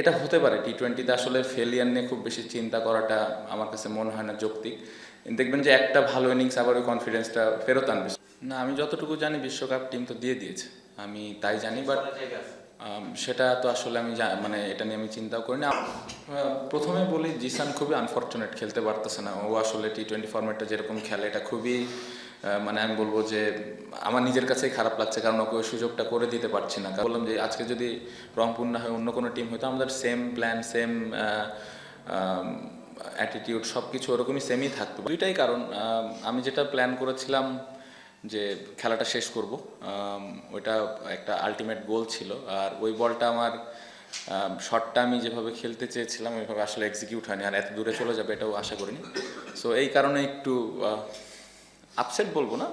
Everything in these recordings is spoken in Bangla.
এটা হতে পারে। টি-20তে আসলে ফেলিয়ার নিয়ে খুব বেশি চিন্তা করাটা আমার কাছে মনে হয় না যৌক্তিক। দেখবেন যে একটা ভালো ইনিংস আবার ওই কনফিডেন্সটা ফেরত আনবে। না, আমি যতটুকু জানি বিশ্বকাপ টিম তো দিয়ে দিয়েছে, আমি তাই জানি। বাট সেটা তো আসলে আমি মানে এটা নিয়ে আমি চিন্তাও করি না। প্রথমে বলি, জিসান খুবই আনফর্চুনেট, খেলতে পারতেছে না। ও আসলে টি-20 ফরম্যাটটা যেরকম খেলে এটা খুবই মানে আমি বলবো যে আমার নিজের কাছেই খারাপ লাগছে, কারণ ওকে ওই সুযোগটা করে দিতে পারছি না। বললাম যে আজকে যদি রংপুর না হয় অন্য কোনো টিম হয়তো আমাদের সেম প্ল্যান, সেম অ্যাটিটিউড, সব কিছু ওরকমই সেমই থাকতো। দুইটাই কারণ, আমি যেটা প্ল্যান করেছিলাম যে খেলাটা শেষ করব, ওইটা একটা আলটিমেট গোল ছিল। আর ওই বলটা আমার শটটা আমি যেভাবে খেলতে চেয়েছিলাম ওইভাবে আসলে এক্সিকিউট হয়নি, আর এত দূরে চলে যাবে এটাও আশা করিনি। সো এই কারণে একটু আপসেট বলবো না,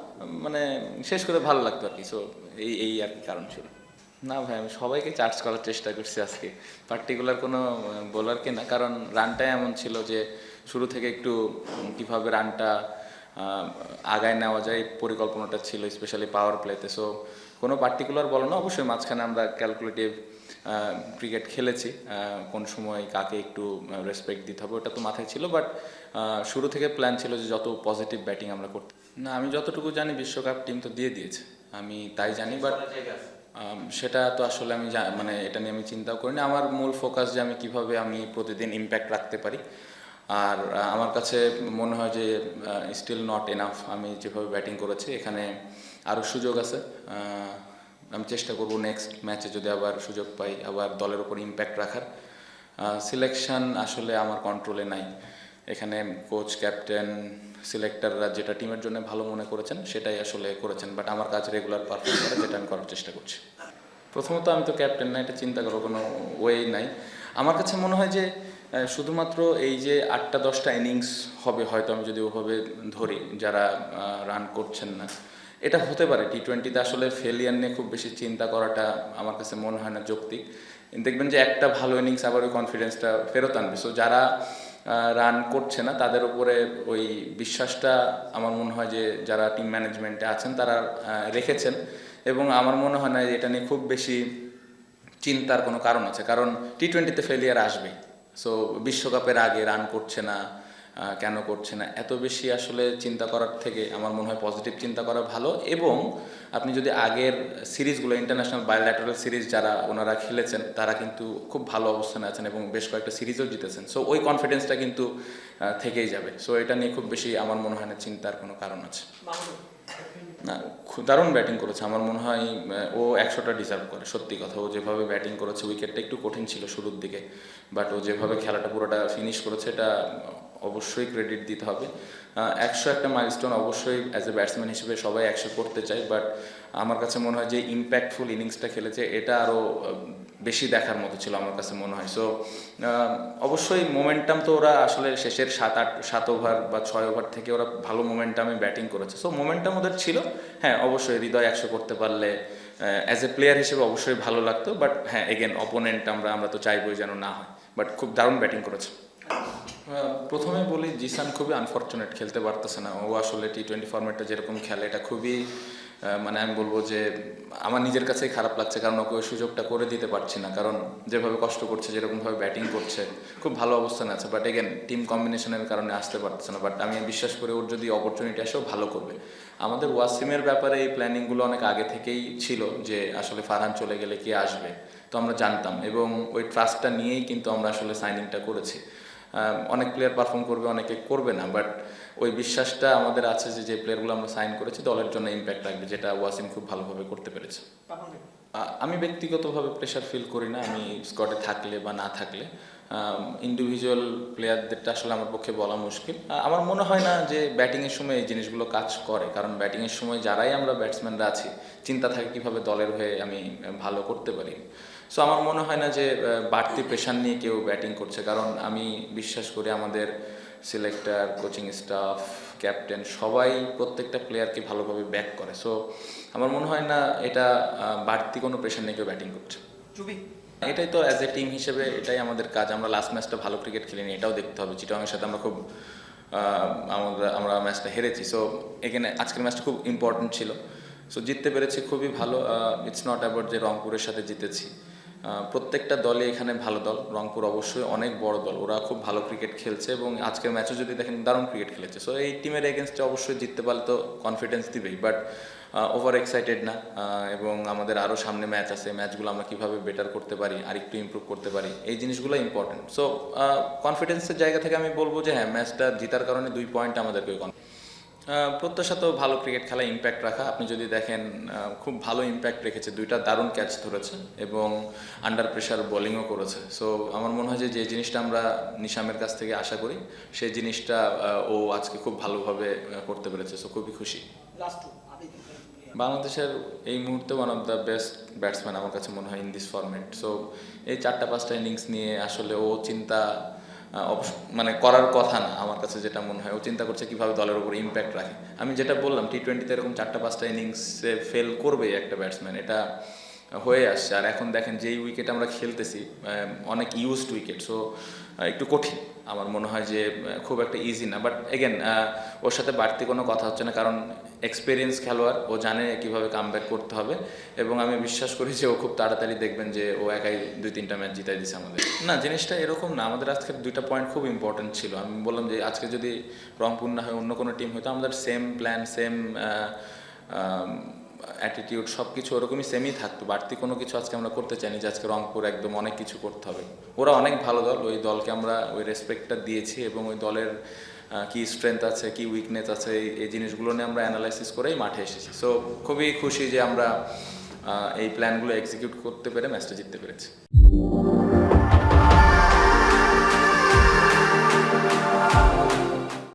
মানে শেষ করে ভালো লাগতো আর কি। সো এই এই আর কি কারণ ছিল। না ভাই, আমি সবাইকে চার্জ করার চেষ্টা করছি আজকে, পার্টিকুলার কোনো বোলারকে না। কারণ রানটাই এমন ছিল যে শুরু থেকে একটু কীভাবে রানটা আগায় নেওয়া যায় পরিকল্পনাটা ছিল, স্পেশালি পাওয়ার প্লেতে। সো কোনো পার্টিকুলার বলো না, অবশ্যই মাঝখানে আমরা ক্যালকুলেটিভ ক্রিকেট খেলেছি, কোন সময় কাকে একটু রেসপেক্ট দিতে হবে ওটা তো মাথায় ছিল। বাট শুরু থেকে প্ল্যান ছিল যে যত পজিটিভ ব্যাটিং আমরা করতে। না, আমি যতটুকু জানি বিশ্বকাপ টিম তো দিয়ে দিয়েছে, আমি তাই জানি। বাট সেটা তো আসলে আমি মানে এটা নিয়ে আমি চিন্তাও করি না। আমার মূল ফোকাস যে আমি কিভাবে আমি প্রতিদিন ইম্প্যাক্ট রাখতে পারি। আর আমার কাছে মনে হয় যে স্টিল নট এনাফ। আমি যেভাবে ব্যাটিং করেছি এখানে আরও সুযোগ আছে। আমি চেষ্টা করব নেক্সট ম্যাচে যদি আবার সুযোগ পাই আবার দলের উপর ইম্প্যাক্ট রাখার। সিলেকশন আসলে আমার কন্ট্রোলে নাই। এখানে কোচ, ক্যাপ্টেন, সিলেক্টররা যেটা টিমের জন্য ভালো মনে করেছেন সেটাই আসলে করেছেন। বাট আমার কাজ রেগুলার পারফর্ম করা, যেটা আমি করার চেষ্টা করছি। প্রথমত আমি তো ক্যাপ্টেন না, এটা চিন্তা করার কোনো ওয়েই নাই। আমার কাছে মনে হয় যে শুধুমাত্র এই যে 8টা-10টা ইনিংস হবে হয়তো, আমি যদি ওভাবে ধরি যারা রান করছেন না, এটা হতে পারে। টি-20তে আসলে ফেলিয়ার নিয়ে খুব বেশি চিন্তা করাটা আমার কাছে মনে হয় না যৌক্তিক। দেখবেন যে একটা ভালো ইনিংস আবার ওই কনফিডেন্সটা ফেরত আনবে। সো যারা রান করছে না তাদের উপরে ওই বিশ্বাসটা আমার মনে হয় যে যারা টিম ম্যানেজমেন্টে আছেন তারা রেখেছেন। এবং আমার মনে হয় না এটা নিয়ে খুব বেশি চিন্তার কোনো কারণ আছে, কারণ টি-20তে ফেলিয়ার আসবে। সো বিশ্বকাপের আগে রান করছে না, কেন করছে না, এত বেশি আসলে চিন্তা করার থেকে আমার মনে হয় পজিটিভ চিন্তা করা ভালো। এবং আপনি যদি আগের সিরিজগুলো, ইন্টারন্যাশনাল বায়োল্যাটারাল সিরিজ যারা ওনারা খেলেছেন তারা কিন্তু খুব ভালো অবস্থানে আছেন এবং বেশ কয়েকটা সিরিজও জিতেছেন। সো ওই কনফিডেন্সটা কিন্তু থেকেই যাবে। সো এটা নিয়ে খুব বেশি আমার মনে হয় না চিন্তার কোনো কারণ আছে। না, দারুণ ব্যাটিং করেছে। আমার মনে হয় ও 100টা ডিজার্ভ করে, সত্যি কথা। ও যেভাবে ব্যাটিং করেছে, উইকেটটা একটু কঠিন ছিল শুরুর দিকে, বাট ও যেভাবে খেলাটা পুরোটা ফিনিশ করেছে এটা অবশ্যই ক্রেডিট দিতে হবে। 100 একটা মাইলস্টোন অবশ্যই অ্যাজ এ ব্যাটসম্যান হিসেবে সবাই 100 করতে চায়। বাট আমার কাছে মনে হয় যে ইম্প্যাক্টফুল ইনিংসটা খেলেছে এটা আরও বেশি দেখার মতো ছিল আমার কাছে মনে হয়। সো অবশ্যই মোমেন্টাম তো ওরা আসলে শেষের 7 ওভার বা 6 ওভার থেকে ওরা ভালো মোমেন্টামে ব্যাটিং করেছে। সো মোমেন্টাম ওদের ছিল। হ্যাঁ, অবশ্যই হৃদয় 100 করতে পারলে অ্যাজ এ প্লেয়ার হিসেবে অবশ্যই ভালো লাগতো। বাট হ্যাঁ, এগেন অপোনেন্ট আমরা তো চাইবই যেন না হয়। বাট খুব দারুণ ব্যাটিং করেছে। প্রথমে বলি, জিসান খুবই আনফর্চুনেট, খেলতে পারতেছে না। ও আসলে টি-20 ফরম্যাটটা যেরকম খেলে এটা খুবই মানে আমি বলবো যে আমার নিজের কাছেই খারাপ লাগছে, কারণ ওকে ওই সুযোগটা করে দিতে পারছি না। কারণ যেভাবে কষ্ট করছে, যেরকমভাবে ব্যাটিং করছে, খুব ভালো অবস্থানে আছে। বাট এগেন টিম কম্বিনেশনের কারণে আসতে পারছে না। বাট আমি বিশ্বাস করি ওর যদি অপরচুনিটি আসেও ভালো করবে। আমাদের ওয়াসিমের ব্যাপারে এই প্ল্যানিংগুলো অনেক আগে থেকেই ছিল যে আসলে ফারহান চলে গেলে কে আসবে, তো আমরা জানতাম। এবং ওই ট্রাস্টটা নিয়েই কিন্তু আমরা আসলে সাইনিংটা করেছি। অনেক প্লেয়ার পারফর্ম করবে, অনেকে করবে না, বাট ওই বিশ্বাসটা আমাদের আছে যে যে প্লেয়ারগুলো আমরা সাইন করেছি দলের জন্য ইম্প্যাক্ট রাখবে, যেটা ওয়াসিম খুব ভালোভাবে করতে পেরেছে। আমি ব্যক্তিগতভাবে প্রেশার ফিল করি না, আমি স্কোয়াডে থাকলে বা না থাকলে। ইন্ডিভিজুয়াল প্লেয়ারদেরটা আসলে আমার পক্ষে বলা মুশকিল। আমার মনে হয় না যে ব্যাটিংয়ের সময় এই জিনিসগুলো কাজ করে, কারণ ব্যাটিংয়ের সময় যারাই আমরা ব্যাটসম্যানরা আছি চিন্তা থাকে কীভাবে দলের হয়ে আমি ভালো করতে পারি। সো আমার মনে হয় না যে বাড়তি প্রেশার নিয়ে কেউ ব্যাটিং করছে, কারণ আমি বিশ্বাস করি আমাদের সিলেক্টর, কোচিং স্টাফ, ক্যাপ্টেন সবাই প্রত্যেকটা প্লেয়ারকে ভালোভাবে ব্যাক করে। সো আমার মনে হয় না এটা বাড়তি কোনো প্রেশার নিয়ে কেউ ব্যাটিং করছে। এটাই তো অ্যাজ এ টিম হিসেবে এটাই আমাদের কাজ। আমরা লাস্ট ম্যাচটা ভালো ক্রিকেট খেলিনি, এটাও দেখতে হবে। চিটাগংয়ের সাথে আমরা খুব আমরা ম্যাচটা হেরেছি। সো এখানে আজকের ম্যাচটা খুব ইম্পর্টেন্ট ছিল। সো জিততে পেরেছি, খুবই ভালো। ইটস নট অ্যাবাউট যে রংপুরের সাথে জিতেছি। প্রত্যেকটা দলই এখানে ভালো দল। রংপুর অবশ্যই অনেক বড় দল, ওরা খুব ভালো ক্রিকেট খেলছে এবং আজকের ম্যাচও যদি দেখেন দারুণ ক্রিকেট খেলেছে। সো এই টিমের এগেনস্টে অবশ্যই জিততে পারলে তো কনফিডেন্স দিবেই, বাট ওভার এক্সাইটেড না। এবং আমাদের আরও সামনে ম্যাচ আছে, ম্যাচগুলো আমরা কীভাবে বেটার করতে পারি, আরেকটু ইমপ্রুভ করতে পারি, এই জিনিসগুলো ইম্পর্টেন্ট। সো কনফিডেন্সের জায়গা থেকে আমি বলবো যে হ্যাঁ, ম্যাচটা জেতার কারণে 2 পয়েন্ট আমাদেরকে প্রত্যাশা তো ভালো ক্রিকেট খেলা, ইম্প্যাক্ট রাখা। আপনি যদি দেখেন খুব ভালো ইম্প্যাক্ট রেখেছে, 2টা দারুণ ক্যাচ ধরেছে এবং আন্ডার প্রেশার বোলিংও করেছে। সো আমার মনে হয় যে যে জিনিসটা আমরা নিশামের কাছ থেকে আশা করি সেই জিনিসটা ও আজকে খুব ভালোভাবে করতে পেরেছে। সো খুবই খুশি। বাংলাদেশের এই মুহূর্তে one of the best batsman আমার কাছে মনে হয় ইন দিস ফরম্যাট। সো এই 4টা-5টা ইনিংস নিয়ে আসলে ও চিন্তা মানে করার কথা না। আমার কাছে যেটা মনে হয় ও চিন্তা করছে কীভাবে দলের উপর ইম্প্যাক্ট রাখে। আমি যেটা বললাম, টি-20তে এরকম 4টা-5টা ইনিংসে ফেল করবেই একটা ব্যাটসম্যান, এটা হয়ে আসছে। আর এখন দেখেন যেই উইকেট আমরা খেলতেছি অনেক ইউজড উইকেট, সো একটু কঠিন। আমার মনে হয় যে খুব একটা ইজি না, বাট এগেন ওর সাথে বাড়তি কোনো কথা হচ্ছে না, কারণ এক্সপিরিয়েন্স খেলোয়াড়, ও জানে কীভাবে কামব্যাক করতে হবে এবং আমি বিশ্বাস করি যে ও খুব তাড়াতাড়ি দেখবেন যে ও একাই 2-3টা ম্যাচ জিতাই দিছে আমাদের। না, জিনিসটা এরকম না। আমাদের আজকের 2টা পয়েন্ট খুব ইম্পর্টেন্ট ছিল। আমি বললাম যে আজকে যদি রংপুর না হয় অন্য কোনো টিম হয়তো আমাদের সেম প্ল্যান, সেম অ্যাটিটিউড, সব কিছু ওরকমই সেমই থাকতো। বাড়তি কোনো কিছু আজকে আমরা করতে চাইনি যে আজকে রংপুর একদম অনেক কিছু করতে হবে। ওরা অনেক ভালো দল, ওই দলকে আমরা ওই রেসপেক্টটা দিয়েছি এবং ওই দলের কী স্ট্রেংথ আছে, কী উইকনেস আছে, এই জিনিসগুলো নিয়ে আমরা অ্যানালাইসিস করেই মাঠে এসেছি। সো খুবই খুশি যে আমরা এই প্ল্যানগুলো এক্সিকিউট করতে পেরে ম্যাচটা জিততে পেরেছি।